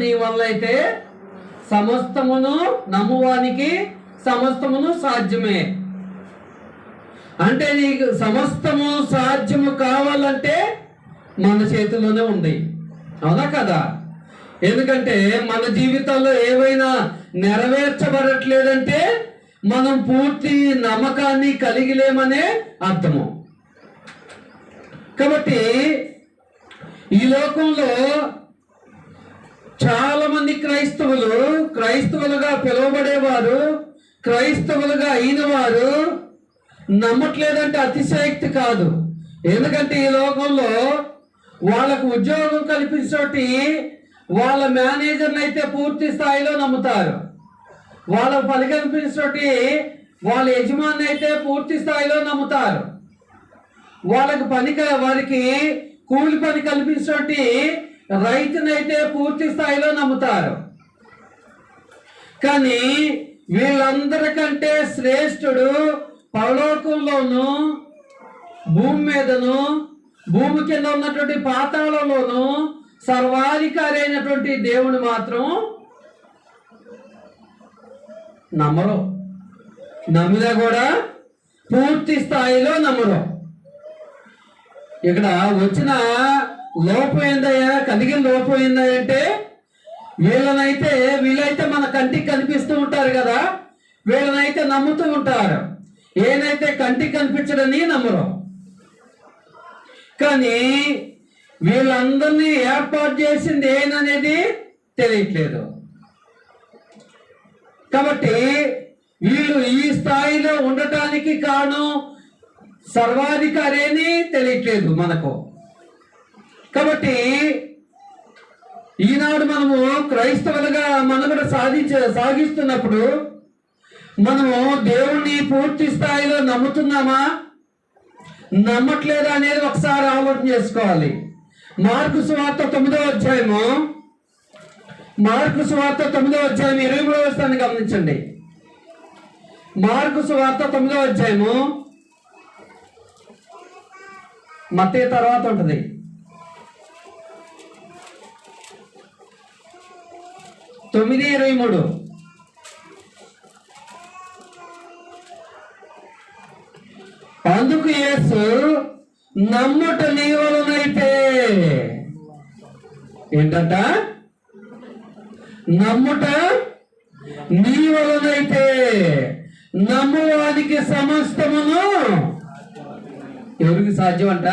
నీ వల్ల అయితే సమస్తమును నమ్మువానికి సమస్తమును సాధ్యమే. అంటే నీకు సమస్తము సాధ్యము కావాలంటే మన చేతిలోనే ఉంది, అవునా కదా? ఎందుకంటే మన జీవితాల్లో ఏవైనా నెరవేర్చబడట్లేదంటే మనం పూర్తి నమ్మకాన్ని కలిగి లేమనే అర్థము. కాబట్టి ఈ లోకంలో చాలా మంది క్రైస్తవులుగా పిలువబడేవారు, క్రైస్తవులుగా అయిన వారు నమ్మట్లేదంటే అతిశయోక్తి కాదు. ఎందుకంటే ఈ లోకంలో వాళ్ళకు ఉద్యోగం కల్పించటి వాళ్ళ మేనేజర్ని అయితే పూర్తి స్థాయిలో నమ్ముతారు, వాళ్ళ పని కల్పించటి వాళ్ళ యజమాని అయితే పూర్తి స్థాయిలో నమ్ముతారు, వారికి కూలి పని కల్పించటి రైతునైతే పూర్తి స్థాయిలో నమ్ముతారు. కానీ వీళ్ళందరికంటే శ్రేష్ఠుడు పరలోకంలోను భూమి మీదను భూమి కింద ఉన్నటువంటి పాతాళంలోను సర్వాధికారి అయినటువంటి దేవుని మాత్రం నమ్మరు. నమ్మినా కూడా పూర్తి స్థాయిలో నమ్మరు. ఇక్కడ వచ్చిన లోపం ఏందయ్యా, కలిగిన లోపం ఏందంటే వీళ్ళైతే మన కంటికి కనిపిస్తూ ఉంటారు కదా, వీళ్ళనైతే నమ్ముతూ ఉంటారు. ఏనైతే కంటికి కనిపించడని నమ్మరు. కానీ వీళ్ళందరినీ ఏర్పాటు చేసింది ఏననేది తెలియట్లేదు. కాబట్టి వీళ్ళు ఈ స్థాయిలో ఉండటానికి కారణం సర్వాధికారి అని తెలియట్లేదు మనకు. కాబట్టి ఈనాడు మనము క్రైస్తవులుగా మనుగడ సాగిస్తున్నప్పుడు మనము దేవుణ్ణి పూర్తి స్థాయిలో నమ్ముతున్నామా, నమ్మట్లేదా అనేది ఒకసారి ఆలోచన చేసుకోవాలి. మార్కు సువార్త 9వ అధ్యాయము 23వ వచనాన్ని గమనించండి. మార్కు సువార్త 9వ అధ్యాయము మత్తయి తర్వాత ఉంటుంది. తొమ్మిది 23. అందుకు యేసు నమ్ముట నీ వలనైతే ఏంటంట, నమ్ముట నీ వలనైతే నమ్మువానికి సమస్తమును ఎవరికి సాధ్యం అంట.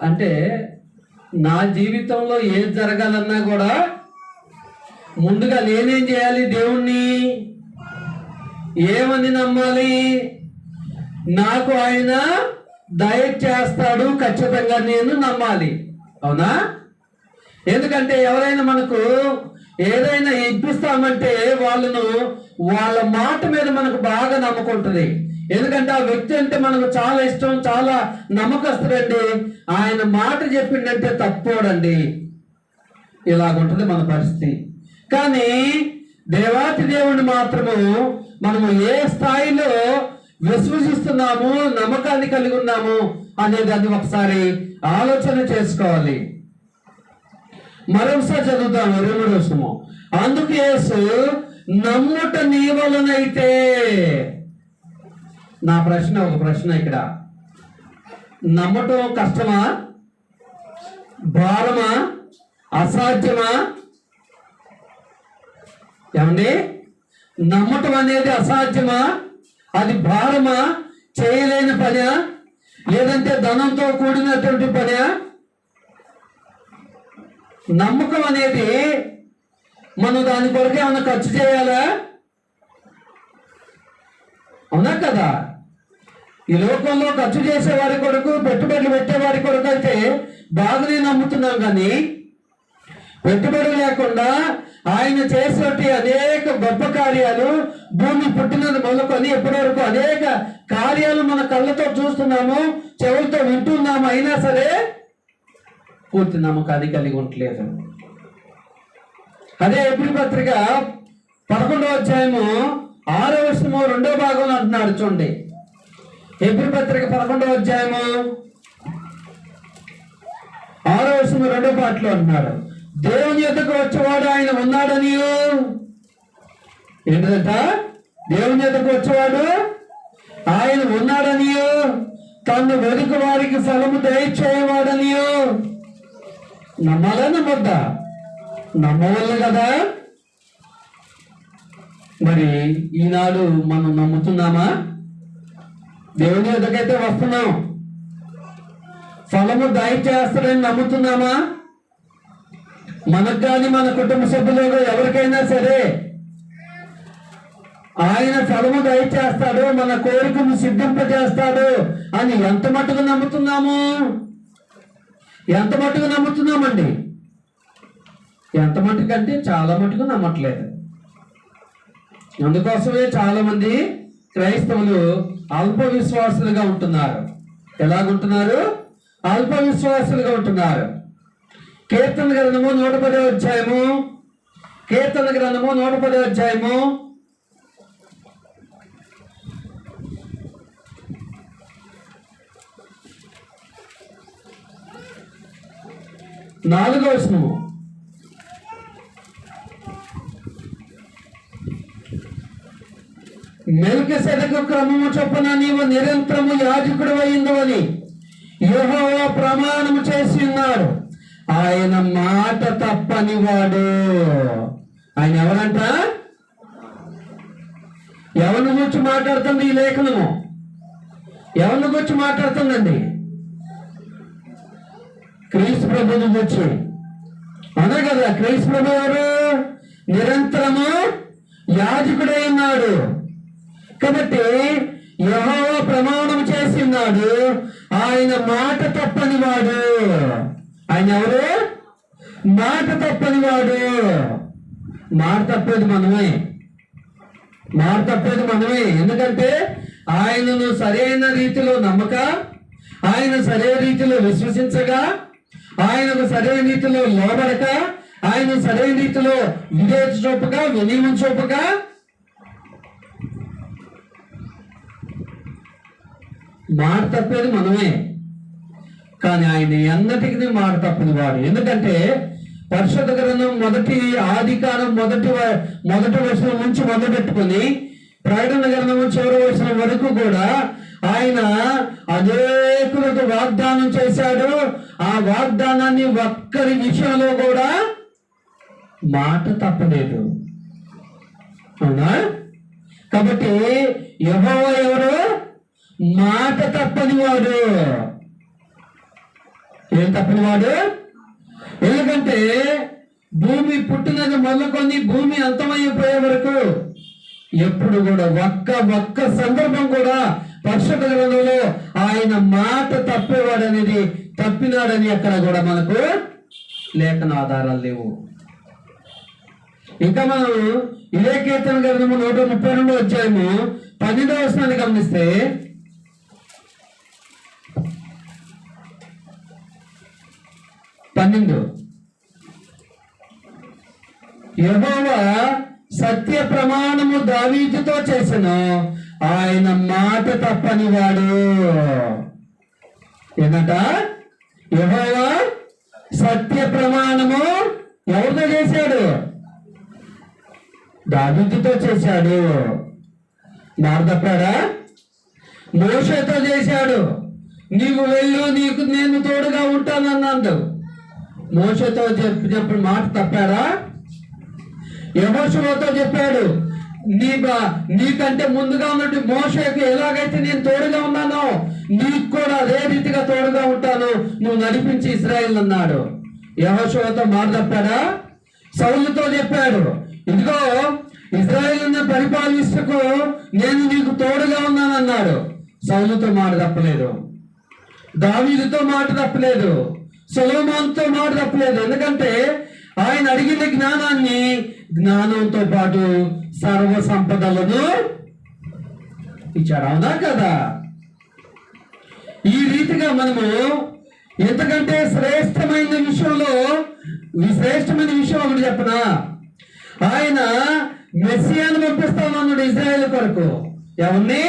అంటే నా జీవితంలో ఏది జరగాలన్నా కూడా ముందుగా నేనేం చేయాలి, దేవుణ్ణి ఏమని నమ్మాలి, నాకు ఆయన దయచేస్తాడు ఖచ్చితంగా నేను నమ్మాలి, అవునా? ఎందుకంటే ఎవరైనా మనకు ఏదైనా ఇప్పిస్తామంటే వాళ్ళ మాట మీద మనకు బాగా నమ్మకం ఉంటుంది. ఎందుకంటే ఆ వ్యక్తి అంటే మనకు చాలా ఇష్టం, చాలా నమ్మకస్తుడండి, ఆయన మాట చెప్పిండంటే తప్పోడండి, ఇలాగుంటుంది మన పరిస్థితి. కానీ దేవాతి దేవుని మాత్రము మనము ఏ స్థాయిలో విశ్వసిస్తున్నాము, నమ్మకాన్ని కలిగి ఉన్నాము అనేది అది ఒకసారి ఆలోచన చేసుకోవాలి. మరొకసారి చదువుతాము 23వ వచనము. అందుకు యేసు నమ్ముట నీ వలనైతే. నా ప్రశ్న ఒక ప్రశ్న ఇక్కడ, నమ్మటం కష్టమా, భారమా, అసాధ్యమా? ఏమండి, నమ్మటం అనేది అసాధ్యమా, అది భారమా, చేయలేని పనా, లేదంటే ధనంతో కూడినటువంటి పనా? నమ్మకం అనేది మనం దాని కొరకు ఏమైనా ఖర్చు చేయాలా, అవునా కదా? ఈ లోకంలో ఖర్చు చేసే వారి కొరకు, పెట్టుబడులు పెట్టే వారి కొరకు అయితే బాగానే నమ్ముతున్నాం. కానీ పెట్టుబడి లేకుండా ఆయన చేసేటి అనేక గొప్ప కార్యాలు, భూమి పుట్టినది మొదలుకొని ఎప్పటి వరకు అనేక కార్యాలు మన కళ్ళతో చూస్తున్నాము, చెవులతో వింటున్నాము, అయినా సరే పూర్తి నమ్మకాన్ని కలిగి ఉండలేదు. అదే ఎబ్రీ పత్రిక 11వ అధ్యాయము 6వ వచనము 2వ భాగంలో అంటున్నాడు చూడండి. ఎబ్రీ పత్రిక 11వ అధ్యాయము 6వ రెండో పాటలో అంటున్నాడు, దేవుని యొద్దకు వచ్చేవాడు ఆయన ఉన్నాడని. ఏంటంట? దేవుని యొద్దకు వచ్చేవాడు ఆయన ఉన్నాడని, తను వెనుక వారికి ఫలము దయచేయవాడని. నమ్మాలా నమ్మొద్దా? నమ్మవల్లు కదా. మరి ఈనాడు మనం నమ్ముతున్నామా? దేవుని యొద్దకైతే వస్తున్నాం, ఫలము దయచేస్తాడని నమ్ముతున్నామా? మనకు కానీ మన కుటుంబ సభ్యులు ఎవరికైనా సరే ఆయన ఫలము దయచేస్తాడు, మన కోరికను సిద్ధింపజేస్తాడు అని ఎంత మట్టుకు నమ్ముతున్నాము? ఎంత మట్టుకు నమ్ముతున్నామండి? ఎంత మట్టుకంటే చాలా మట్టుకు నమ్మట్లేదు. అందుకోసమే చాలా మంది క్రైస్తవులు అల్ప విశ్వాసులుగా ఉంటున్నారు. ఎలాగుంటున్నారు? అల్ప విశ్వాసులుగా ఉంటున్నారు. కీర్తన గ్రంథము 110వ అధ్యాయము, కీర్తన గ్రంథము 110వ అధ్యాయము 4వ వచనము. మెల్కీసెదెకు క్రమము చొప్పున నీవు నిరంతరము యాజకుడు అయిందని యెహోవా ప్రమాణము చేసి ఉన్నాడు. ఆయన మాట తప్పని వాడు. ఆయన ఎవరంట? ఎవరిని గురించి మాట్లాడుతుంది ఈ లేఖనము? ఎవరిని గురించి మాట్లాడుతుందండి? క్రీస్తు ప్రభుని గురించి. అనే కదా, క్రీస్తు ప్రభు ఎవరు? నిరంతరము యాజకుడై ఉన్నాడు. కాబట్టి యెహోవా ప్రమాణం చేసి ఉన్నాడు, ఆయన మాట తప్పని వాడు. ఆయన ఎవరు? మాట తప్పని వాడు. మాట తప్పేది మనమే, మాట తప్పేది మనమే. ఎందుకంటే ఆయనను సరైన రీతిలో నమ్మక, ఆయన సరైన రీతిలో విశ్వసించగా, ఆయనకు సరైన రీతిలో లోబడక, ఆయన సరైన రీతిలో విధేయత చూపక, వినయం చూపక, మాట తప్పేది మనమే. కానీ ఆయన ఎన్నటికి మాట తప్పని వాడు. ఎందుకంటే పరిశుద్ధ గ్రంథం ఆదికాండం మొదటి వచనం నుంచి మొదలుపెట్టుకుని ప్రకటన గ్రంథం చివరి వచనం వరకు కూడా ఆయన అనేకులకు వాగ్దానం చేశాడు. ఆ వాగ్దానాన్ని ఒక్కరి విషయంలో కూడా మాట తప్పలేదు. అవునా? కాబట్టి యెహోవా ఎవరు? మాట తప్పని వాడు. ఏం తప్పని వాడు? ఎందుకంటే భూమి పుట్టినది మొదలుకొని భూమి అంతమైపోయే వరకు ఎప్పుడు కూడా ఒక్క సందర్భం కూడా పరిశుద్ధ గ్రంథంలో ఆయన మాట తప్పేవాడు అనేది, తప్పినాడని ఎక్కడ కూడా మనకు లేఖన ఆధారాలు లేవు. ఇంకా మనం ఇదే కీర్తన గ్రంథము 132వ అధ్యాయము 12వ వచనాన్ని గమనిస్తే, యెహోవా సత్య ప్రమాణము దావీదుతో చేసెను, ఆయన మాట తప్పని వాడు. ఏంటంట? యెహోవా సత్య ప్రమాణము ఎవరితో చేశాడు? దావీదుతో చేశాడు. మాట తప్పాడా? మోషేతో చేశాడు. నీవు వెళ్ళు, నీకు నేను తోడుగా ఉంటానన్నాడు. మోషేతో చెప్పినప్పుడు మాట తప్పాడా? యెహోషువతో చెప్పాడు, నీకంటే ముందుగా ఉన్నట్టు మోషేకు ఎలాగైతే నేను తోడుగా ఉన్నానో నీకు కూడా అదే రీతిగా తోడుగా ఉంటాను, నువ్వు నడిపించి ఇశ్రాయేలు అన్నాడు. యెహోషువతో మాట తప్పాడా? సౌలుతో చెప్పాడు, ఇదిగో ఇశ్రాయేలును పరిపాలించుటకు నేను నీకు తోడుగా ఉన్నానన్నాడు. సౌలుతో మాట తప్పలేదు. దావీదుతో మాట తప్పలేదు. సొలొమోనుతో మాట తప్పలేదు. ఎందుకంటే ఆయన అడిగిన జ్ఞానాన్ని, జ్ఞానంతో పాటు సర్వ సంపదలను ఇచ్చాడు. అవునా కదా? ఈ రీతిగా మనము ఎంతకంటే శ్రేష్టమైన విషయం ఒకటి చెప్పనా, ఆయన మెస్సియాను పంపిస్తామన్నాడు ఇజ్రాయేల్ కొరకు. ఎవరిని?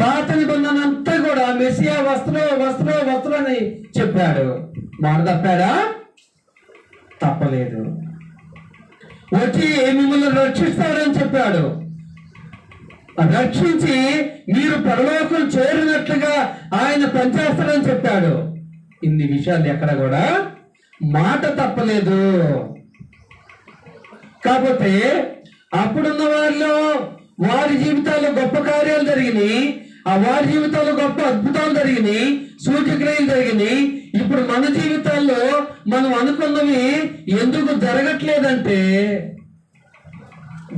పాత నిబంధన అంతా కూడా మెస్సియా వస్త్రం అని చెప్పాడు. మాట తప్పాడా? తప్పలేదు. వచ్చి మిమ్మల్ని రక్షిస్తాడని చెప్పాడు. రక్షించి మీరు పరలోకం చేరినట్లుగా ఆయన పనిచేస్తాడని చెప్పాడు. ఇన్ని విషయాలు ఎక్కడ కూడా మాట తప్పలేదు. కాకపోతే అప్పుడున్న వారిలో వారి జీవితాల్లో గొప్ప కార్యాలు జరిగినాయి, ఆ వారి జీవితాల్లో గొప్ప అద్భుతాలు జరిగినాయి, సూచక్రియలు జరిగినాయి. ఇప్పుడు మన జీవితాల్లో మనం అనుకున్నవి ఎందుకు జరగట్లేదంటే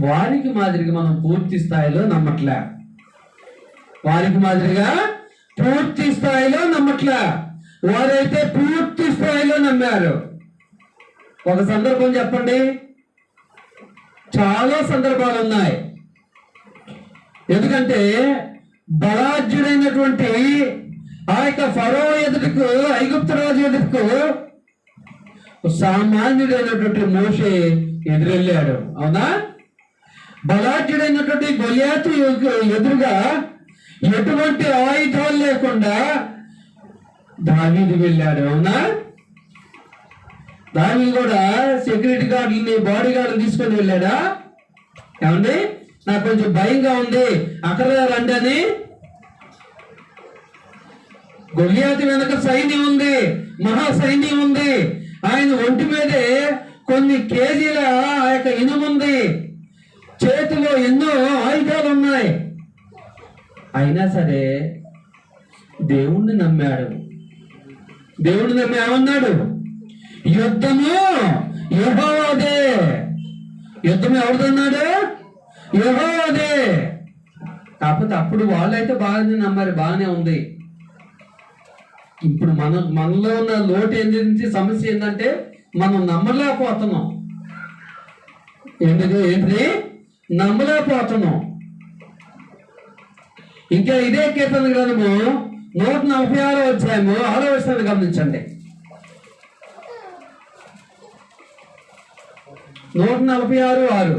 వారికి మాదిరిగా మనం పూర్తి స్థాయిలో నమ్మట్లే. వారికి మాదిరిగా పూర్తి స్థాయిలో నమ్మట్లే. వారైతే పూర్తి స్థాయిలో నమ్మారు. ఒక సందర్భం చెప్పండి. చాలా సందర్భాలు ఉన్నాయి. ఎందుకంటే బలాఢ్యుడైనటువంటి ఆ యొక్క ఫరో ఎదుటకు, ఐగుప్తు రాజు ఎదుటకు సామాన్యుడైనటువంటి మోషే ఎదురెళ్ళాడు. అవునా? బలాఢ్యుడైనటువంటి గొలియాతు ఎదురుగా ఎటువంటి ఆయుధాలు లేకుండా దావీదు వెళ్ళాడు. అవునా? దావీదు కూడా సెక్యూరిటీ గార్డుని, బాడీ గార్డుని తీసుకొని వెళ్ళాడా? ఏమండి, నాకు కొంచెం భయంగా ఉంది, అక్కడ రండి అని. గొలియాతు వెనక సైన్యం ఉంది, మహా సైన్యం ఉంది. ఆయన ఒంటి మీదే కొన్ని కేజీల ఆ యొక్క ఇనుముంది, చేతిలో ఎన్నో ఆయుధాలు ఉన్నాయి. అయినా సరే దేవుణ్ణి నమ్మాడు. దేవుణ్ణి నమ్మి ఏమన్నాడు? యుద్ధము యెహోవాదే. యుద్ధం ఎవరిదన్నాడు? యెహోవాదే. కాకపోతే అప్పుడు వాళ్ళైతే బాగానే నమ్మారు, బాగానే ఉంది. ఇప్పుడు మనలో ఉన్న లోటు ఏంటి, సమస్య ఏంటంటే మనం నమ్మలేకపోతున్నాం. ఏంటి నమ్మలేకపోతున్నాం. ఇంకా ఇదే కీర్తన గ్రంథము 146 అధ్యాయము 6వ వచనాన్ని గమనించండి. 146:6.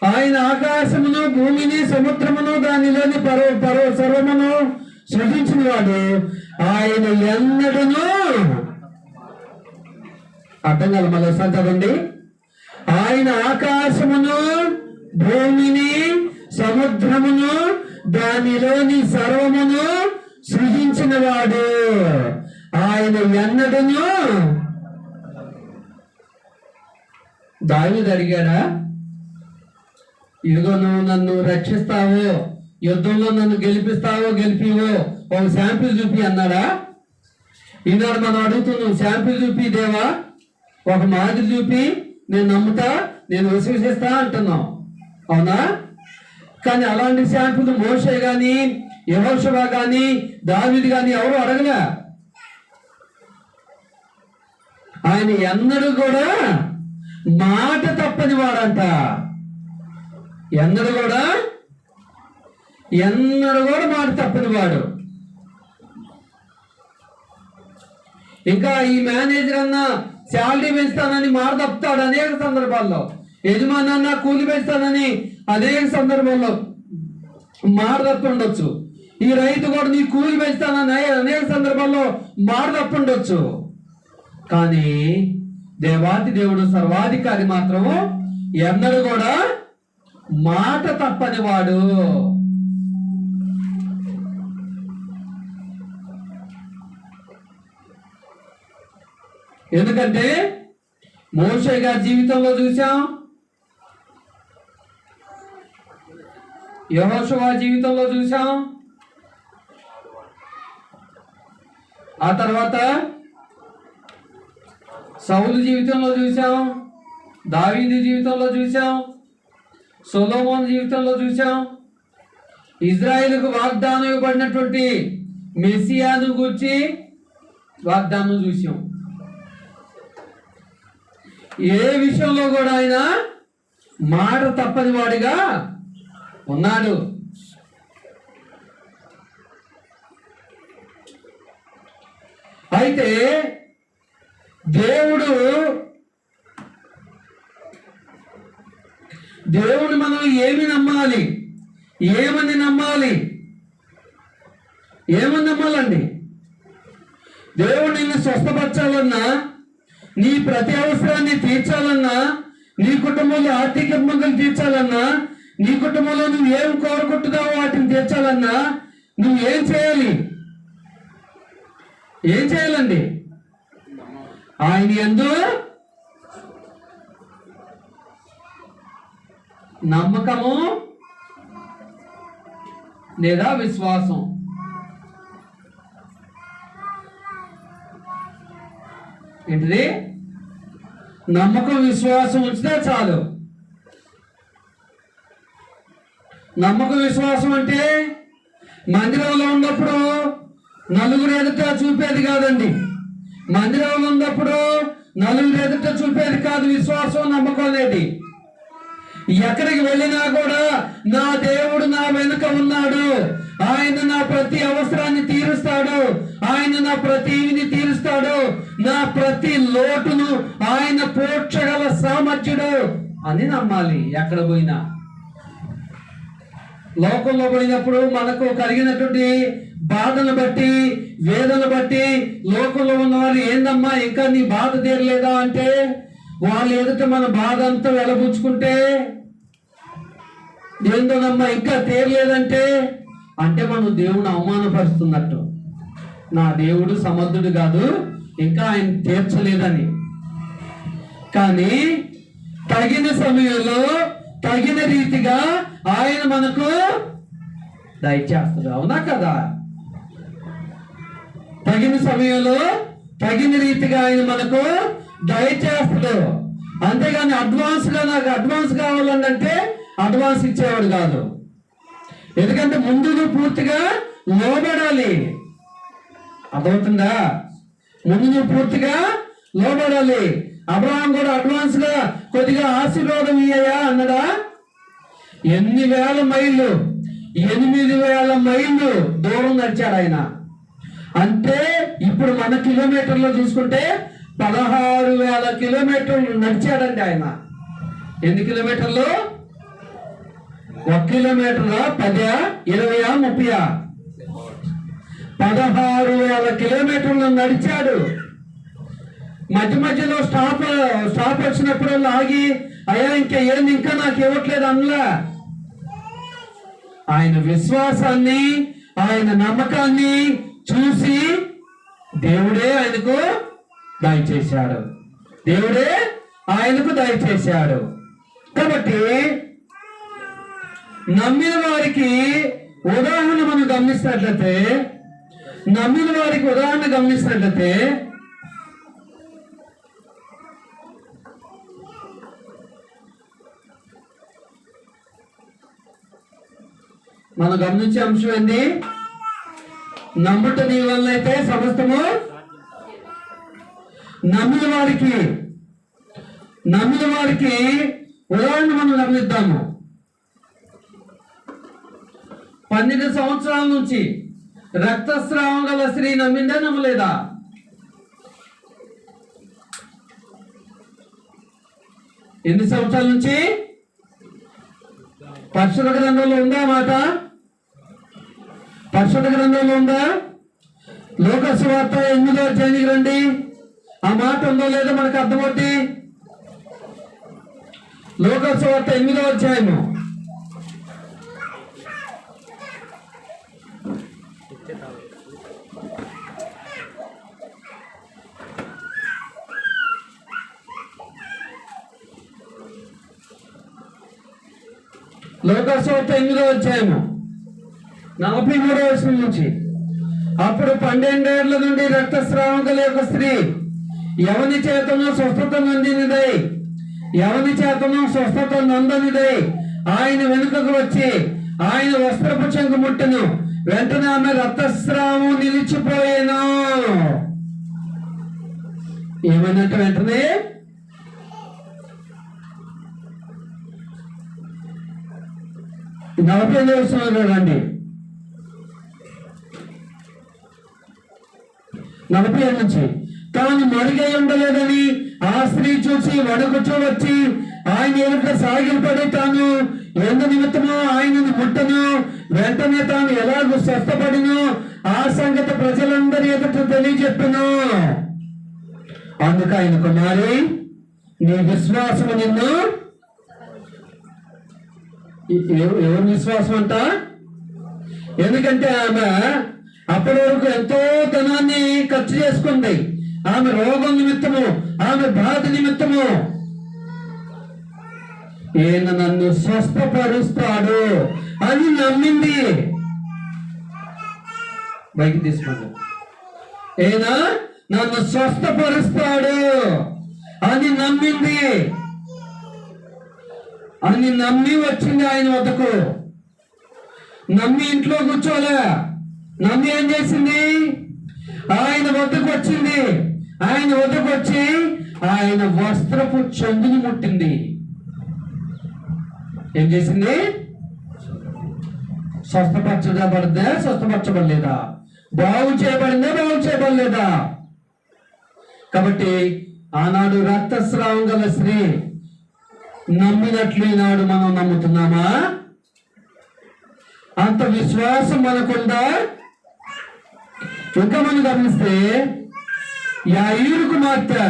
ఆయన ఆకాశమును, భూమిని, సముద్రమును, దానిలోని సర్వమును సృజించిన వాడు. ఆయన ఎన్నడను, అర్థం కాదు, మళ్ళీ ఒకసారి చదవండి. ఆయన ఆకాశమును, భూమిని, సముద్రమును, దానిలోని సర్వమును సృజించిన వాడు. ఆయన ఎన్నడను. దావీదు అడిగాడా? ఇదిగో నువ్వు నన్ను రక్షిస్తావో, యుద్ధంలో నన్ను గెలిపిస్తావో గెలిపివో ఒక శాంపిల్ చూపి అన్నాడా? ఈనాడు మనం అడుగుతున్నాం, శాంపిల్ చూపి దేవా, ఒక మాదిరి చూపి, నేను నమ్ముతా, నేను విశ్వసిస్తా అంటున్నాం. అవునా? కానీ అలాంటి శాంపుల్ మోషే గాని, యెహోషువ గాని, దావీదు గాని ఎవరు అడగలే. ఆయన ఎన్నడూ కూడా మాట తప్పని వాడంట. ఎన్నడూ కూడా మాట తప్పని వాడు. ఇంకా ఈ మేనేజర్ అన్న శాలరీ పెంచుతానని మాట తప్పుతాడు అనేక సందర్భాల్లో. యజమాని అన్న కూలి పెంచుతానని అనేక సందర్భాల్లో మాట తప్పుండొచ్చు. ఈ రైతు కూడా నీ కూలి పెంచుతానని అనేక సందర్భాల్లో మాట తప్పుండొచ్చు. కానీ దేవాది దేవుడు సర్వాధికారి మాత్రము ఎన్నడూ కూడా మాట తప్పని వాడు. ఎందుకంటే మోషే గారి జీవితంలో చూసాం, యెహోషువ జీవితంలో చూసాం, ఆ తర్వాత సౌలు జీవితంలో చూసాం, దావీదు జీవితంలో చూసాం, సొలొమోను జీవితంలో చూసాం. ఇజ్రాయేలుకు వాగ్దానం ఇవ్వబడినటువంటి మెస్సియాను గురించి వాగ్దానం చూసాం. ఏ విషయంలో కూడా ఆయన మాట తప్పని వాడిగా ఉన్నాడు. అయితే దేవుడు మనం ఏమి నమ్మాలి, ఏమని నమ్మాలి? ఏమని నమ్మాలండి? దేవుడు నిన్ను స్వస్థపరచాలన్నా, నీ ప్రతి అవసరాన్ని తీర్చాలన్నా, నీ కుటుంబంలో ఆర్థిక ఇబ్బందులు తీర్చాలన్నా, నీ కుటుంబంలో నువ్వు ఏం కోరుకుంటున్నావో వాటిని తీర్చాలన్నా నువ్వేం చేయాలి? ఏం చేయాలండి? ఆయన యందు నమ్మకము లేదా విశ్వాసం. ఏంటిది? నమ్మకం విశ్వాసం ఉంచితే చాలు. నమ్మకం విశ్వాసం అంటే మందిరంలో ఉన్నప్పుడు నలుగురు ఎదుట చూపేది కాదండి. మందిరంలో ఉన్నప్పుడు నలుగురు ఎదుట చూపేది కాదు విశ్వాసం, నమ్మకం అనేది. ఎక్కడికి వెళ్ళినా కూడా నా దేవుడు నా వెనుక ఉన్నాడు, ఆయన నా ప్రతి అవసరాన్ని తీరుస్తాడు, ఆయన నా ప్రతిని తీరుస్తాడు, నా ప్రతి లోటును ఆయన పోడ్చగల సామర్థ్యుడు అని నమ్మాలి. ఎక్కడ పోయినా, లోకంలో పోయినప్పుడు మనకు కలిగినటువంటి బాధను బట్టి, వేదనను బట్టి లోకంలో ఉన్నవారు ఏందమ్మా ఇంకా నీ బాధ తీరలేదా అంటే, వాళ్ళు ఎదుట మన బాధ అంతా వెలబుచ్చుకుంటే, ఏందోనమ్మా ఇంకా తీరలేదంటే అంటే మనం దేవుని అవమానపరుస్తున్నట్టు. నా దేవుడు సమర్థుడు కాదు, ఇంకా ఆయన తీర్చలేదని. కానీ తగిన సమయంలో తగిన రీతిగా ఆయన మనకు దయచేస్తాడు. అవునా కదా? తగిన సమయంలో తగిన రీతిగా ఆయన మనకు దయచేస్తాడు. అంతేగాని అడ్వాన్స్గా నాకు అడ్వాన్స్ కావాలంటే అడ్వాన్స్ ఇచ్చేవాడు కాదు. ఎందుకంటే ముందు నువ్వు పూర్తిగా లోబడాలి. అర్థమవుతుందా? ముందు నువ్వు పూర్తిగా లోబడాలి. అబ్రహాం కూడా అడ్వాన్స్ గా కొద్దిగా ఆశీర్వాదం ఇయ్యా అన్నాడా? 8,000 మైళ్ళు 8,000 మైళ్ళు దూరం నడిచాడు ఆయన. అంటే ఇప్పుడు మన కిలోమీటర్లో చూసుకుంటే 16,000 కిలోమీటర్లు నడిచాడండి ఆయన. ఎన్ని కిలోమీటర్లు? 1 కిలోమీటర్ల 10, 20, 30, 16,000 కిలోమీటర్లు నడిచాడు. మధ్య మధ్యలో స్టాప్ వచ్చినప్పుడు ఆగి, అయ్యా ఇంకా ఏంది, ఇంకా నాకు ఇవ్వట్లేదు అనలా. ఆయన విశ్వాసాన్ని, ఆయన నమ్మకాన్ని చూసి దేవుడే ఆయనకు దయచేశాడు. దేవుడే ఆయనకు దయచేశాడు. కాబట్టి నమ్మిన వారికి ఉదాహరణ మనం గమనిస్తున్నట్లయితే, మనం గమనించే అంశం ఏంది? నమ్ముట నీ వల్ల అయితే సమస్తము. నమ్మిన వారికి ఉదాహరణ మనం గమనిద్దాము. 12 సంవత్సరాల నుంచి రక్తస్రావం గల స్త్రీ నమ్మిందా నమ్మలేదా? ఎన్ని సంవత్సరాల నుంచి? పరిశుద్ధ గ్రంథంలో ఉందా మాట? పరిశుద్ధ గ్రంథంలో ఉందా? లోకాసు సువార్త 8వ అధ్యాయానికి రండి. ఆ మాట ఉందో లేదో మనకు అర్థమవుతుంది. లోకాసు సువార్త 8వ అధ్యాయము. లోకాసు వార్త 8వ అధ్యాయము 43వ వచనం నుంచి. అప్పుడు 12 ఏళ్ల నుండి రక్తస్రావం గల ఒక స్త్రీ ఎవని చేతనో స్వస్థత నందనిదై ఆయన వెనుకకు వచ్చి ఆయన వస్త్రపు చెంగు ముట్టెను. వెంటనే ఆమె రక్తస్రావం నిలిచిపోయేను. ఏమన్నట్టు? వెంటనే 45వ వచనంలో రండి. 47 నుంచి. తాను మరుగై ఉండలేదని ఆ స్త్రీ చూసి వణుకుచూ వచ్చి ఆయన ఎదుట సాగిలపడి తాను ఎందు నిమిత్తమో ఆయనను ముట్టను. వెంటనే తాను ఎలాగూ స్వస్థపడినో ఆ సంగతి ప్రజలందరి ఎదుట తెలియజెప్పును. అందుకు ఆయన కుమారి, నీ విశ్వాసము నిన్ను. ఎవరి విశ్వాసం అంట? ఎందుకంటే ఆమె అప్పటి వరకు ఎంతో ధనాన్ని ఖర్చు చేసుకుంది. ఆమె రోగం నిమిత్తము, ఆమె బాధ నిమిత్తము. ఈయన నన్ను స్వస్థపరుస్తాడు అని నమ్మింది. బయటికి తీసుకోండి. ఈయన నన్ను స్వస్థపరుస్తాడు అని నమ్మింది. అని నమ్మి వచ్చింది ఆయన వద్దకు. నమ్మి ఇంట్లో కూర్చోలే, నమ్మి ఏం చేసింది? ఆయన వద్దకు వచ్చింది. ఆయన వద్దకు వచ్చి ఆయన వస్త్రపు చెంగుని ముట్టింది. ఏం చేసింది? స్వస్థపరచబడిందా? స్వస్థపరచబడలేదా? బాగు చేయబడిందా? బాగు చేయబడలేదా? కాబట్టి ఆనాడు రక్తస్రావం గల స్త్రీ నమ్మినట్లు ఈనాడు మనం నమ్ముతున్నామా? అంత విశ్వాసం మనకుందా? ఇంకా మనం గమనిస్తే యాయీరు కుమార్తె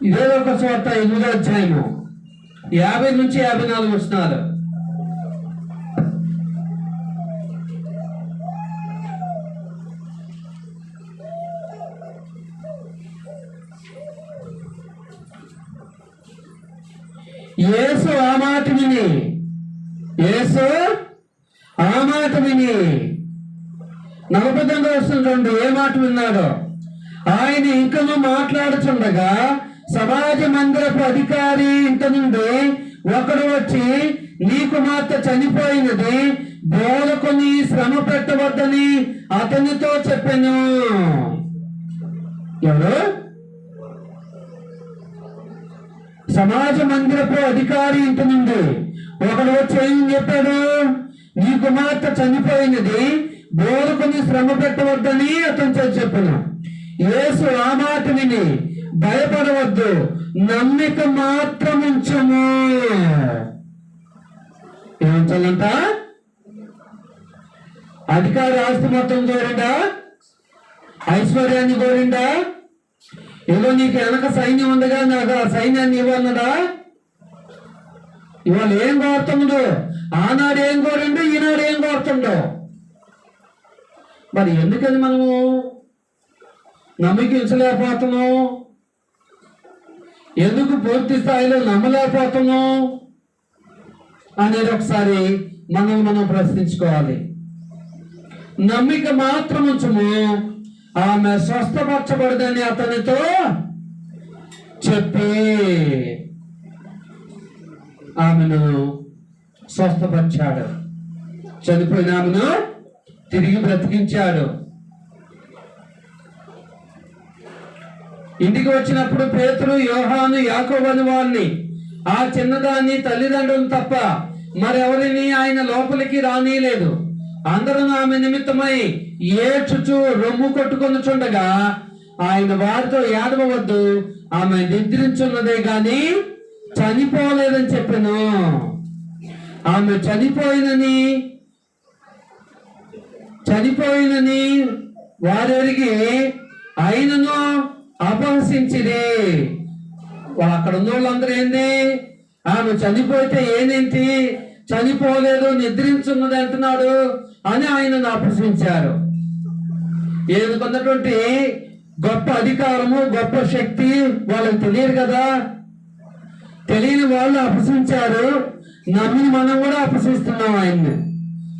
ఇదే ఒక చోట 8వ అధ్యాయము 50 నుంచి 54 వచనాలు. యేసు ఆ మాట విని 49వ వచనం చూడండి, ఏ మాట విన్నాడో. ఆయన ఇంకనూ మాట్లాడుచుండగా సమాజ మందిరపు అధికారి ఇంట నుండి ఒకడు వచ్చి, నీ కుమార్తె చనిపోయినది, బోధకుని శ్రమ పెట్టవద్దని అతనితో చెప్పాను. ఎవరు? సమాజ మందిరపు అధికారి ఇంట నుండి ఒకడు వచ్చి ఏం చెప్పాడు? నీ కుమార్తె చనిపోయినది, బోధకుని శ్రమ పెట్టవద్దని అతనితో చెప్పాను. యేసు ఆ మాట విని, భయపడవద్దు, నమ్మిక మాత్రం ఉంచము. ఏమంటాలంట? అధికారి ఆస్తి మొత్తం కోరిండా? ఐశ్వర్యాన్ని కోరిండా? ఏదో నీకు వెనక సైన్యం ఉండగా నాకు ఆ సైన్యాన్ని ఇవ్వన్నదా? ఇవాళ ఏం కోరుతుండో? ఆనాడు ఏం కోరిండు, ఈనాడు ఏం కోరుతుండో? మరి ఎందుకని మనము నమ్మకించలేకపోతున్నాం? ఎందుకు పూర్తి స్థాయిలో నమ్మలేకపోతున్నాం అనేది ఒకసారి మనం ప్రశ్నించుకోవాలి. నమ్మిక మాత్రం ఉంచము. ఆమె స్వస్థపరచబడదని అతనితో చెప్పి ఆమెను స్వస్థపరిచాడు. చనిపోయిన ఆమెను తిరిగి బ్రతికించాడు. ఇంటికి వచ్చినప్పుడు పేతురు, యోహాను, యాకోబు అని వారిని, ఆ చిన్నదాన్ని, తల్లిదండ్రులను తప్ప మరెవరిని ఆయన లోపలికి రానీయలేదు. అందరూ ఆమె నిమిత్తమై ఏడ్చుచు రొమ్ము కొట్టుకొనుచుండగా ఆయన వారితో, ఏడవవద్దు, ఆమె నిద్రించున్నదే గాని చనిపోలేదని చెప్పాను. ఆమె చనిపోయినని వారెరిగి ఆయనను అపహసించిరి. అక్కడ ఉన్న వాళ్ళందరూ ఏంది? ఆమె చనిపోతే ఏనేంటి, చనిపోలేదు, నిద్రించున్నది అంటున్నాడు అని ఆయనను అపహసించారు. ఏదుకున్నటువంటి గొప్ప అధికారము, గొప్ప శక్తి వాళ్ళకి తెలియదు కదా. తెలియని వాళ్ళు అపహసించారు. నమ్మి మనం కూడా అపహసిస్తున్నాం ఆయన్ని,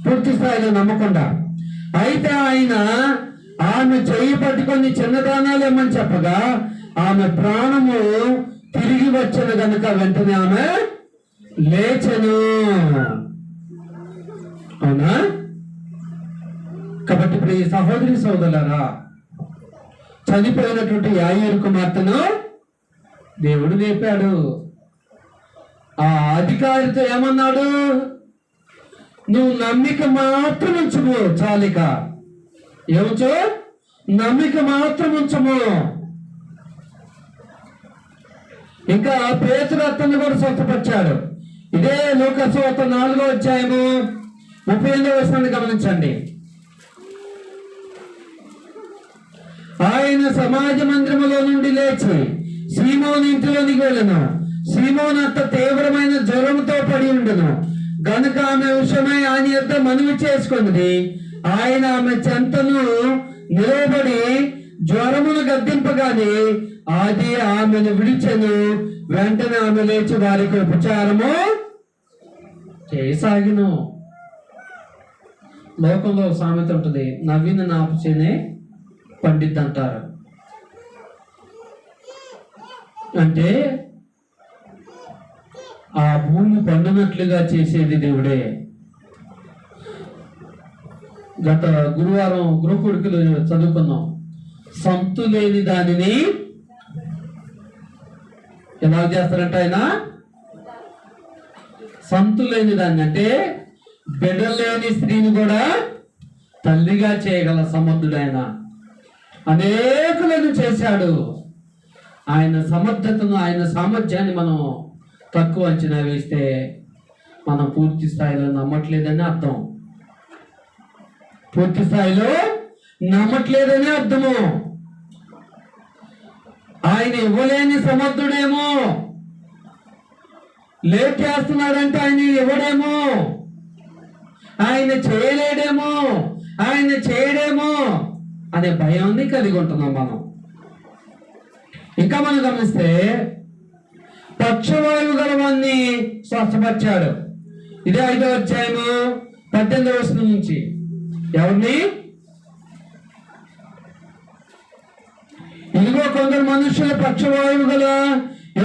పూర్తి స్థాయిలో నమ్మకుండా. అయితే ఆయన ఆమె చెయ్యి పట్టుకొని చిన్నదానాలు ఏమని చెప్పగా ఆమె ప్రాణము తిరిగి వచ్చిన గనుక వెంటనే ఆమె లేచెను. అవునా? కాబట్టి ఇప్పుడు ఈ సహోదరి సోదరులారా, చనిపోయినటువంటి యాయీరు కుమార్తెను దేవుడు లేపాడు. ఆ అధికారితో ఏమన్నాడు? నువ్వు నమ్మిక మాత్రం ఉంచుము, చాలిక ఏముంచు, నమ్మిక మాత్రం ఉంచము. ఇంకా పేతురు అతన్ని కూడా స్వస్థపరిచాడు. ఇదే లూకాసు వార్త 4వ అధ్యాయము 38వ వచనాన్ని గమనించండి. ఆయన సమాజ మందిరములో నుండి లేచి సీమోను ఇంటిలోనికి వెళ్ళను. సీమోను అత్త తీవ్రమైన జ్వరముతో పడి ఉండను గనుక ఆమె విషయమై ఆయన యొద్ద మనవి చేసుకున్నది. ఆయన ఆమె చెంతను నిలబడి జ్వరమును గద్దింపగానే అది ఆమెను విడిచెను. వెంటనే ఆమె లేచి వారికి ఉపచారము చేయసాగిను. లోకంలో సామెత ఉంటుంది, నవ్విన నాపుచేనే పండిత్ అంటారు. అంటే ఆ భూమి పండినట్లుగా చేసేది దేవుడే. గత గురువారం గురుకుడికలు చదువుకున్నాం. సంతు లేని దానిని ఎలా చేస్తారంటే ఆయన సంతు లేని దాన్ని, అంటే బిడ్డలేని స్త్రీని కూడా తల్లిగా చేయగల సమర్థుడు ఆయన. అనేకులను చేశాడు. ఆయన సమర్థతను, ఆయన సామర్థ్యాన్ని మనం తక్కువ అంచనా వేస్తే మనం పూర్తి స్థాయిలో నమ్మట్లేదని అర్థం. పూర్తి స్థాయిలో నమ్మట్లేదని అర్థము. ఆయన ఇవ్వలేని సమర్థుడేమో, లేట్ చేస్తున్నాడంటే ఆయన ఇవ్వడేమో, ఆయన చేయలేడేమో, ఆయన చేయడేమో అనే భయాన్ని కలిగి ఉంటున్నాం మనం. ఇంకా మనం గమనిస్తే పక్షవాయువు గలవాన్ని స్వస్థపరిచాడు. ఇదే 5వ అధ్యాయము 18వ వచనం నుంచి. ఎవరిని? ఇదిగో కొందరు మనుషులు పక్షవాయువు గల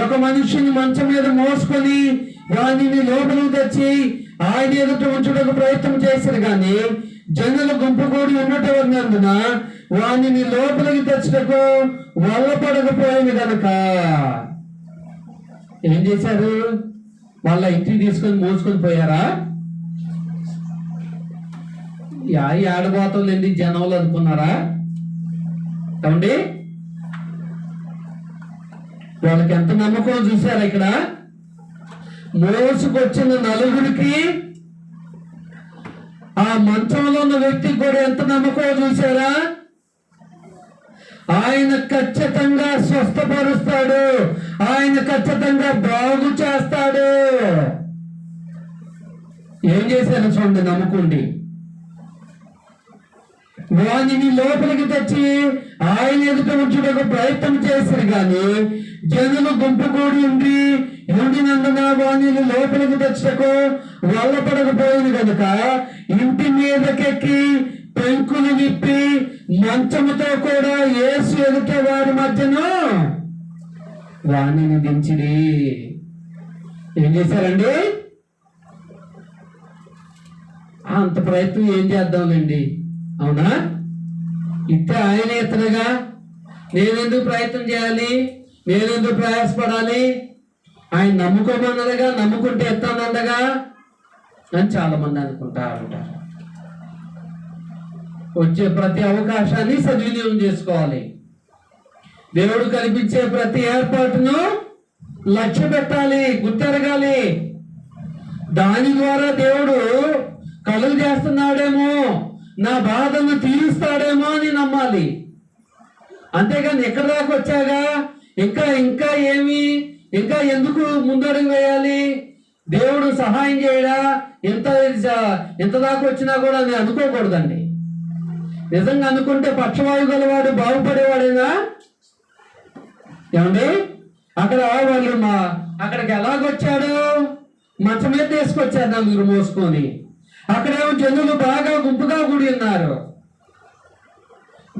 ఒక మనుషుని మంచం మీద మోసుకొని వాడిని లోపలికి తెచ్చి ఆయన ఎదుట ఉంచుటకు ప్రయత్నం చేశారు. కానీ జనులు గుంపు కూడి ఉన్నటువంటి వాడిని లోపలికి తెచ్చుటకు వల్లపడకపోయింది కనుక ఏం చేశారు? వాళ్ళ ఇంటికి తీసుకొని మోసుకొని పోయారా? ఆడబోతం లేని జనంలో అనుకున్నారా? ఏమండి, వాళ్ళకి ఎంత నమ్మకం చూసారా? ఇక్కడ మోసుకొచ్చిన నలుగురికి, ఆ మంచంలో ఉన్న వ్యక్తికి కూడా ఎంత నమ్మకం చూసారా? ఆయన ఖచ్చితంగా స్వస్థపరుస్తాడు, ఆయన ఖచ్చితంగా బాగు చేస్తాడు. ఏం చేశారు చూడండి, నమ్ముకోండి. వాణిని లోపలికి తెచ్చి ఆయన ఎదుట ఉంచుటకు ప్రయత్నం చేశారు. కానీ జనులు గుంపు కూడి ఉండినందున వాణిని లోపలికి తెచ్చుటకు వల్లపడకపోయింది కనుక ఇంటి మీదకెక్కి పెంకులు విప్పి మంచముతో కూడా యేసు ఎదుట వారి మధ్యను వాణిని దించిడి. ఏం చేశారండి? అంత ప్రయత్నం ఏం చేద్దాంలేండి, అవునా? ఇస్తే ఆయన ఎత్తనగా నేనెందుకు ప్రయత్నం చేయాలి, నేనెందుకు ప్రయాసపడాలి? ఆయన నమ్ముకోమన్నదిగా, నమ్ముకుంటే ఎత్తానందగా అని చాలా మంది అనుకుంటా ఉంటారు. వచ్చే ప్రతి అవకాశాన్ని సద్వినియోగం చేసుకోవాలి. దేవుడు కల్పించే ప్రతి ఏర్పాటును లక్ష్య పెట్టాలి, గుర్తెరగాలి. దాని ద్వారా దేవుడు కలుగు చేస్తున్నాడేమో, నా బాధను తీరుస్తాడేమో అని నమ్మాలి. అంతేగాని ఎక్కడ దాకా వచ్చాగా ఇంకా ఏమి, ఇంకా ఎందుకు ముందడుగు వేయాలి, దేవుడు సహాయం చేయడా, ఎంత దాకా వచ్చినా కూడా నేను అనుకోకూడదండి. నిజంగా అనుకుంటే పక్షవాయువు గలవాడు బాగుపడేవాడేనా? ఏమండి, అక్కడ వాళ్ళు అక్కడికి ఎలాగొచ్చాడు? మంచం మీద తీసుకొచ్చారు నలుగురు మోసుకొని. అక్కడేమో జనులు బాగా గుంపుగా కూడి ఉన్నారు.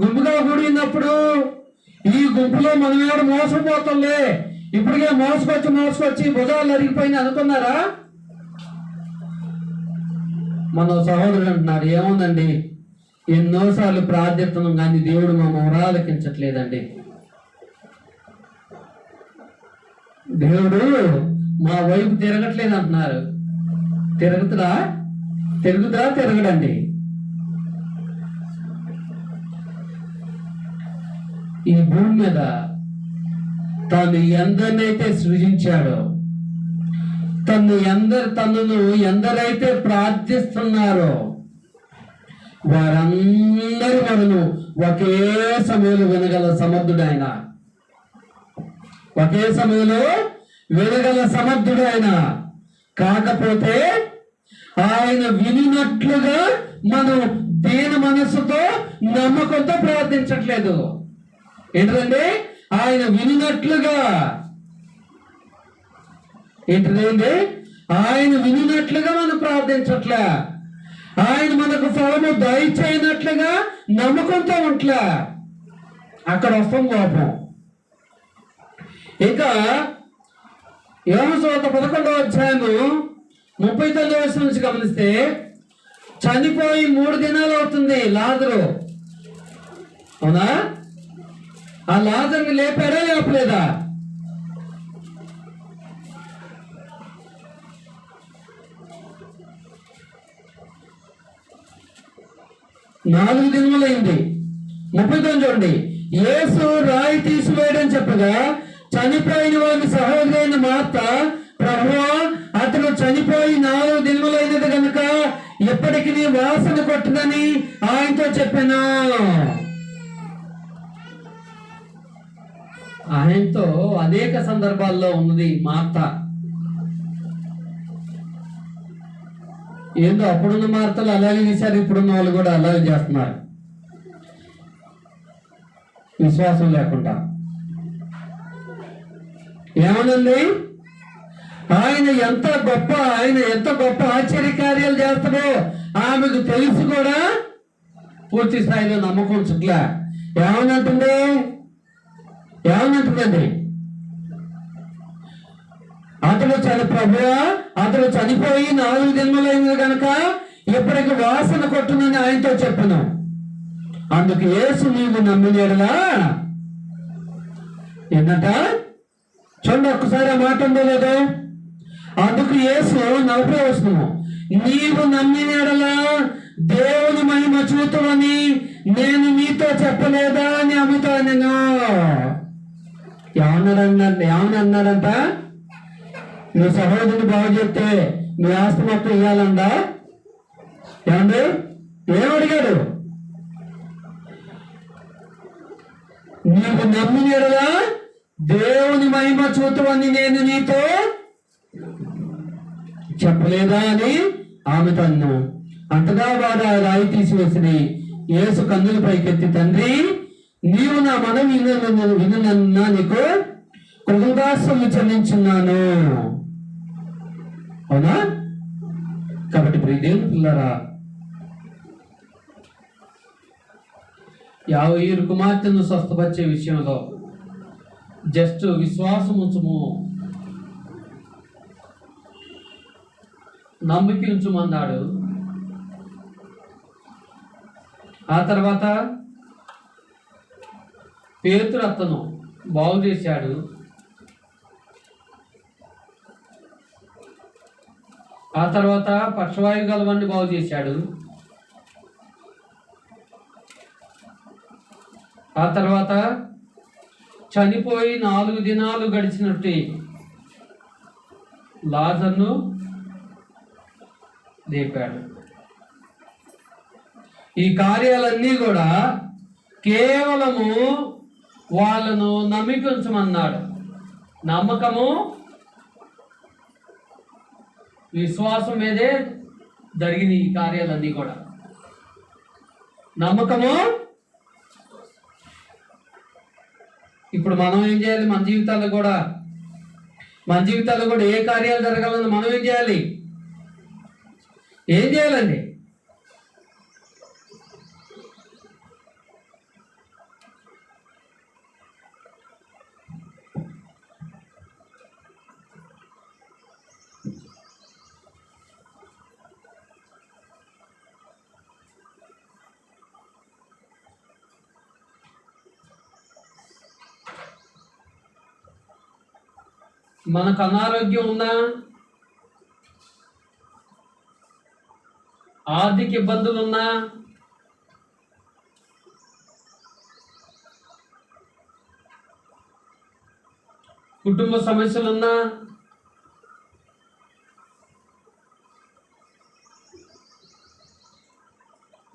గుంపుగా కూడి ఉన్నప్పుడు ఈ గుంపులో మనం ఎవరు మోసపోతుండే, ఇప్పటికే మోసుకొచ్చి భుజాలు అరిగిపోయింది అనుకున్నారా? మన సహోదరుడు అంటున్నారు, ఏముందండి ఎన్నోసార్లు ప్రార్థిస్తున్నాం కానీ దేవుడు మా మొరాలకించట్లేదండి. దేవుడు మా వైపు తిరగట్లేదు అంటున్నారు. తిరుగుతురా? తిరుగుతా తిరగడండి. ఈ భూమి మీద తాను ఎందరినైతే సృజించాడో, తనను ఎందరైతే ప్రార్థిస్తున్నారో వారందరి మనను ఒకే సమయంలో వినగల సమర్థుడైన, ఒకే సమయంలో వినగల సమర్థుడైన. కాకపోతే ఆయన వినినట్లుగా మనం దీన మనస్సుతో నమ్మకంతో ప్రార్థించట్లేదు. ఏంటంటే ఆయన వినినట్లుగా, ఏంటంటే ఆయన వినినట్లుగా మనం ప్రార్థించట్లే. ఆయన మనకు ఫలము దయచేయనట్లుగా నమ్మకంతో ఉంట్లే. అక్కడ వస్తాం కోపం. ఇంకా యోహాను సువార్త 11వ అధ్యాయము 39వ వచనం నుంచి గమనిస్తే, చనిపోయి 3 దినాలు అవుతుంది లాజరు. అవునా? ఆ లాజరుని లేపాడా లేపలేదా? నాలుగు దినములైంది. 39 చూడండి. యేసు రాయి తీసివేయడని చెప్పగా చనిపోయిన వారి సహోదరైన మార్త, ప్రభువా, అతను చనిపోయి 4 దినములైనది కనుక ఎప్పటికి నీ వాసన కొట్టదని ఆయనతో చెప్పాను. ఆయనతో అనేక సందర్భాల్లో ఉన్నది మార్త. ఏందో అప్పుడున్న మార్తలు అలాగే చేశారు, ఇప్పుడున్న వాళ్ళు కూడా అలాగే చేస్తున్నారు, విశ్వాసం లేకుండా. ఏమనండి, ఆయన ఎంత గొప్ప ఆశ్చర్య కార్యాలు చేస్తాడో ఆమెకు తెలిసి కూడా పూర్తి స్థాయిలో నమ్మకం ఉంచట్లే. ఏమనంటుందండి, అతడు చనిపోయి 4 దినములైంది కనుక ఇప్పటికి వాసన కొట్టునని ఆయనతో చెప్పను. అందుకు యేసు, నీవు నమ్మినేడలా ఏంటంట చూడండి, ఒక్కసారి ఆ మాట ఉందో లేదో. అందుకు యేసు 40వ వచనము, నీవు నమ్మినేడలా దేవుని మహిమ చూతువని నేను నీతో చెప్పలేదా అని ఆమెతో అనెను. ఏమన్నాడంట, నువ్వు సహోదరుని బాగు చెప్తే నీ ఆస్తి మొత్తం ఇవ్వాలందా? ఏమండి, ఏమడిగాడు? నీవు నమ్మినలా దేవుని మహిమ చూతువని నేను నీతో చెప్పలేదా అని ఆమెతో అన్నా. అంతగా వాడు ఆ రాయి తీసివేసి యేసు కన్నుల పైకెత్తి, తండ్రి, నీవు నా మనవి వినన్నా నీకు కృతజ్ఞతాస్తుతులు చెల్లించున్నాను. అవునా? కాబట్టి ప్రియదేవుని పిల్లరా, 50 కుమార్తెను స్వస్థపరిచే విషయంలో జస్ట్ విశ్వాసం ఉంచుము, నమ్మిక ఉంచుమన్నాడు. ఆ తర్వాత పేతురు అతను బాగు చేశాడు. ఆ తర్వాత పక్షవాయు గలవాన్ని బాగు చేశాడు. ఆ తర్వాత చనిపోయి 4 దినాలు గడిచినట్టు లాజర్ను లేపాడు. ఈ కార్యాలన్నీ కూడా కేవలము వాళ్ళను నమ్మికుంచమన్నాడు. నమ్మకము, విశ్వాసం మీదే జరిగిన ఈ కార్యాలన్నీ కూడా. నమ్మకము. ఇప్పుడు మనం ఏం చేయాలి? మన జీవితాల్లో కూడా ఏ కార్యాలు జరగాలని మనం ఏం చేయాలి? ఏం చేయాలండి? మనకు అనారోగ్యం ఉందా? ఆర్థిక ఇబ్బందులున్నా, కుటుంబ సమస్యలున్నా,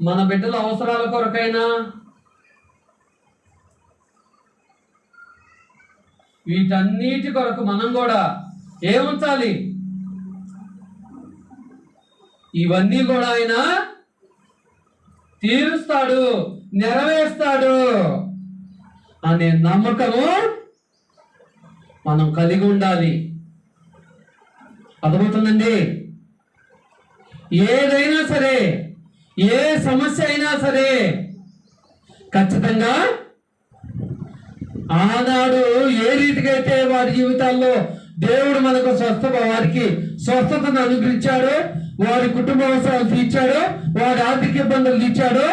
మన బిడ్డల అవసరాల కొరకైనా, వీటన్నిటి కొరకు మనం కూడా ఏముంచాలి? ఇవన్నీ కూడా ఆయన తీరుస్తాడు, నెరవేరుస్తాడు అనే నమ్మకము మనం కలిగి ఉండాలి. అర్థమవుతుందండి? ఏదైనా సరే, ఏ సమస్య అయినా సరే ఖచ్చితంగా ఆనాడు ఏ రీతికైతే వారి జీవితాల్లో దేవుడు మనకు వారికి స్వస్థతను అనుగ్రహించాడు, వారి కుటుంబ అవసరాలు తీర్చాడు, వారి ఆర్థిక ఇబ్బందులు తీర్చాడు,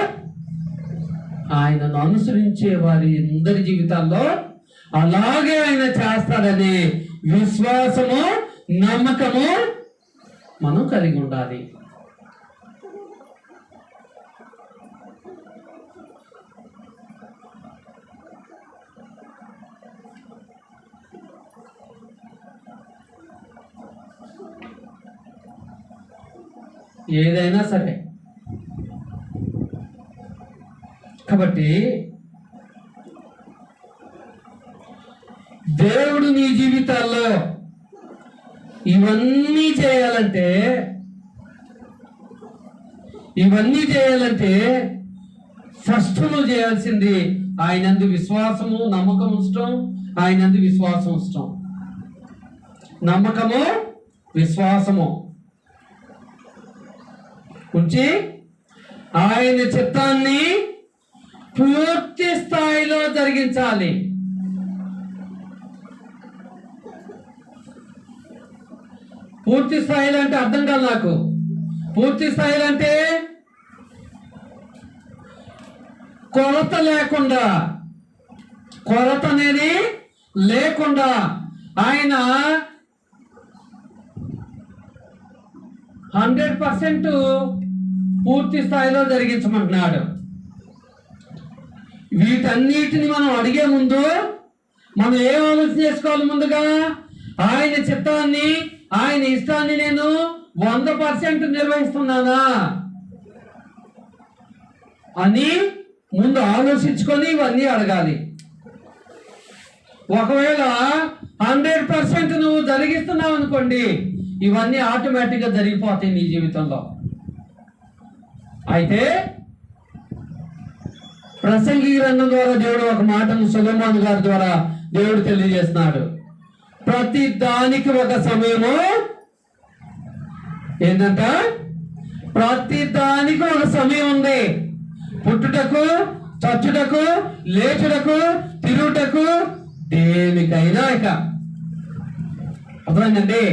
ఆయనను అనుసరించే వారి అందరి జీవితాల్లో అలాగే ఆయన చేస్తాడనే విశ్వాసము, నమ్మకము మనం కలిగి ఉండాలి. ఏదైనా సరే. కాబట్టి దేవుడు నీ జీవితాల్లో ఇవన్నీ చేయాలంటే ఫస్ట్ నువ్వు చేయాల్సింది ఆయనందు విశ్వాసము, నమ్మకం ఉంచడం. ఆయనందు విశ్వాసం ఉంచడం, నమ్మకము, విశ్వాసము ఉంచి ఆయన చిత్తాన్ని పూర్తి స్థాయిలో జరిగించాలి. పూర్తి స్థాయిలో అంటే అర్థం కాదు నాకు. పూర్తి స్థాయిలో అంటే కొరత లేకుండా, కొరత అనేది లేకుండా ఆయన 100% పూర్తి స్థాయిలో జరిగించమంటున్నాడు. వీటన్నిటిని మనం అడిగే ముందు మనం ఏం ఆలోచన చేసుకోవాలి? ముందుగా ఆయన చిత్తాన్ని, ఆయన ఇష్టాన్ని నేను 100% నిర్వహిస్తున్నానా అని ముందు ఆలోచించుకొని ఇవన్నీ అడగాలి. ఒకవేళ 100% నువ్వు జరిగిస్తున్నావు అనుకోండి, ఇవన్నీ ఆటోమేటిక్గా జరిగిపోతాయి నీ జీవితంలో. అయితే ప్రసంగి గ్రంథం ద్వారా దేవుడు ఒక మాటను సొలొమోను గారి ద్వారా దేవుడు తెలియజేస్తున్నాడు. ప్రతి దానికి ఒక సమయము ఏంటంట? ప్రతి దానికి ఒక సమయం ఉంది. పుట్టుటకు, చచ్చుటకు, లేచుటకు, తిరుగుటకు, దేనికైనా. ఇక అర్థమైందండి?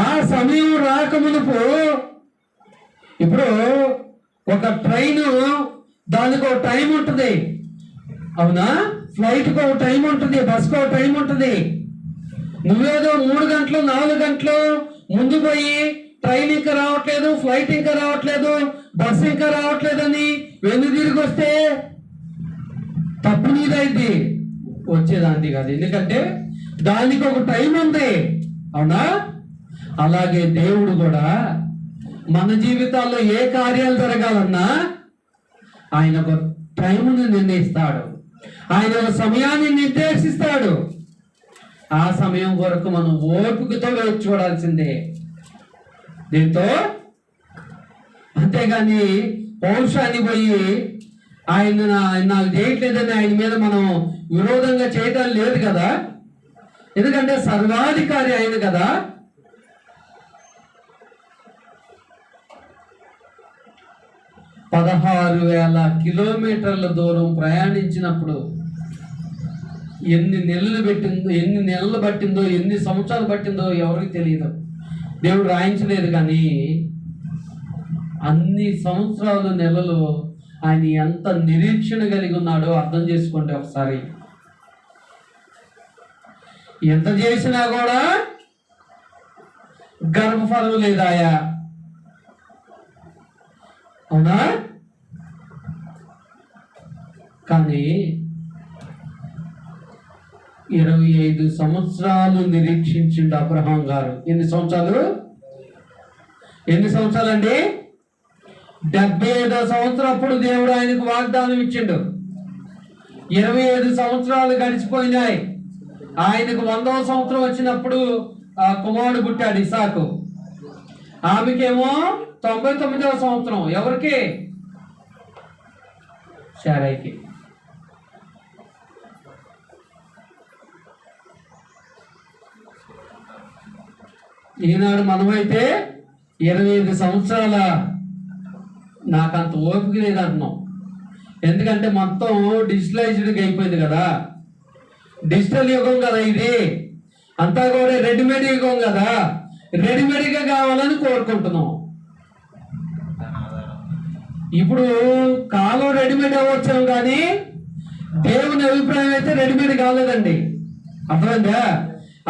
ఆ సమయం రాకమునుపు, ఇప్పుడు ఒక ట్రైను, దానికి ఒక టైం ఉంటుంది, అవునా? ఫ్లైట్కి ఒక టైం ఉంటుంది, బస్కి ఒక టైం ఉంటుంది. నువ్వేదో 3 గంటలు 4 గంటలు ముందు పోయి ట్రైన్ ఇంకా రావట్లేదు, ఫ్లైట్ ఇంకా రావట్లేదు, బస్సు ఇంకా రావట్లేదని వెన్ను తిరిగి వస్తే తప్పు నీదైంది, వచ్చేదాంది కాదు. ఎందుకంటే దానికి ఒక టైం ఉంది, అవునా? అలాగే దేవుడు కూడా మన జీవితాల్లో ఏ కార్యాలు జరగాలన్నా ఆయన ఒక టైంను నిర్ణయిస్తాడు, ఆయన ఒక సమయాన్ని నిర్దేశిస్తాడు. ఆ సమయం వరకు మనం ఓపికతో వేచి చూడాల్సిందే. దీంతో అంతేగాని పౌరుషాన్ని పోయి ఆయన నాకు చేయట్లేదని ఆయన మీద మనం విరోధంగా చేయడం లేదు కదా. ఎందుకంటే సర్వాధికారి ఆయన కదా. పదహారు 16,000 కిలోమీటర్ల దూరం ప్రయాణించినప్పుడు ఎన్ని నెలలు పట్టిందో, ఎన్ని సంవత్సరాలు పట్టిందో ఎవరికి తెలియదు. దేవుడు రాయించలేదు. కానీ అన్ని సంవత్సరాలు, నెలలు ఆయన ఎంత నిరీక్షణ కలిగి ఉన్నాడో అర్థం చేసుకోండి ఒకసారి. ఎంత చేసినా కూడా గర్భఫలం లేదాయా? అవునా? కానీ 25 సంవత్సరాలు నిరీక్షించిండు అబ్రహాం గారు. ఎన్ని సంవత్సరాలండి? 75వ సంవత్సరం అప్పుడు దేవుడు ఆయనకు వాగ్దానం ఇచ్చిండు. 25 సంవత్సరాలు గడిచిపోయినాయి. ఆయనకు 100వ సంవత్సరం వచ్చినప్పుడు ఆ కుమారుడు పుట్టాడు, ఇసాకు. ఆమెకేమో 99వ సంవత్సరం. ఎవరికి? శారైకి. ఈనాడు మనమైతే 25 సంవత్సరాల నాకంత ఓపిక లేదంటున్నాం. ఎందుకంటే మొత్తం డిజిటలైజ్డ్గా అయిపోయింది కదా, డిజిటల్ యుగం కదా ఇది, అంతా కూడా రెడీమేడ్ యుగం కదా, రెడీమేడ్గా కావాలని కోరుకుంటున్నాం. ఇప్పుడు కాలం రెడీమేడ్ అవ్వచ్చు, కానీ దేవుని అభిప్రాయం అయితే రెడీమేడ్ కాలేదండి. అర్థమైందా?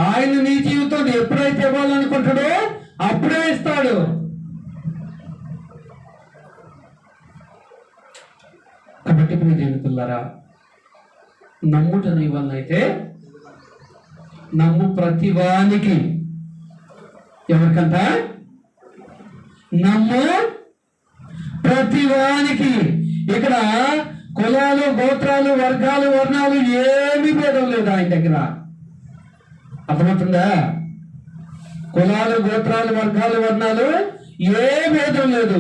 ఆయన నీ జీవితం ఎప్పుడైతే ఇవ్వాలనుకుంటాడో అప్పుడే ఇస్తాడు. కాబట్టి మీ జీవితారా నమ్ముట నీ వల్ల అయితే నమ్ము ప్రతివానికి. ఎవరికంట? నమ్ము ప్రతివానికి. ఇక్కడ కులాలు, గోత్రాలు, వర్గాలు, వర్ణాలు ఏమీ భేదం లేదు ఆయన దగ్గర. అర్థమవుతుందా? కులాలు, గోత్రాలు, వర్గాలు, వర్ణాలు ఏ భేదం లేదు.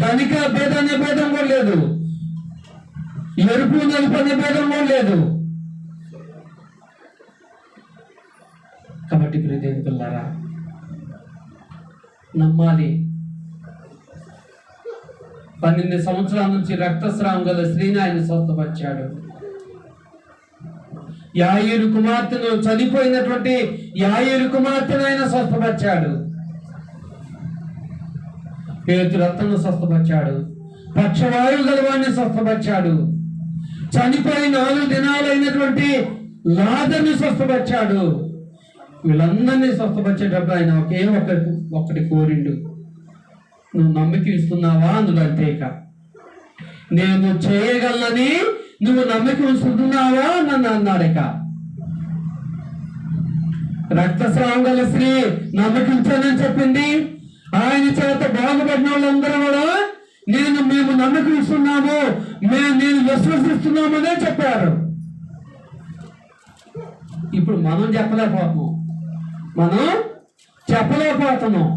ధనిక భేదం అనే భేదం కూడా లేదు. ఎరుపు నలుపు అనే భేదం కూడా లేదు. కాబట్టి ప్రియదేవులారా నమ్మాలి. 12 సంవత్సరాల నుంచి రక్తస్రావం గల స్త్రీని ఆయన స్వస్థపరిచాడు. యాయీరు కుమార్తెను, చనిపోయినటువంటి యాయీరు కుమార్తెను ఆయన స్వస్థపరిచాడు. పేతురత్తను స్వస్థపరిచాడు. పక్షవాయువు గలవాడిని స్వస్థపరిచాడు. చనిపోయి 4 దినాలైనటువంటి లాజరును స్వస్థపరిచాడు. వీళ్ళందరినీ స్వస్థపరిచేటప్పుడు ఆయన ఒక్కటి కోరిండు. నువ్వు నమ్మిక ఇస్తున్నావా? అందులో అంతేక నేను చేయగలనని నువ్వు నమ్మిక ఉంచుతున్నావా నన్ను అన్నాడక. రక్తస్రావం గల స్త్రీ నమ్మకించానని చెప్పింది. ఆయన చేత బాగుపడిన వాళ్ళందరూ కూడా మేము నమ్మకం ఇస్తున్నాము, నేను విశ్వసిస్తున్నామనే చెప్పారు. ఇప్పుడు మనం చెప్పలేకపోతున్నాం.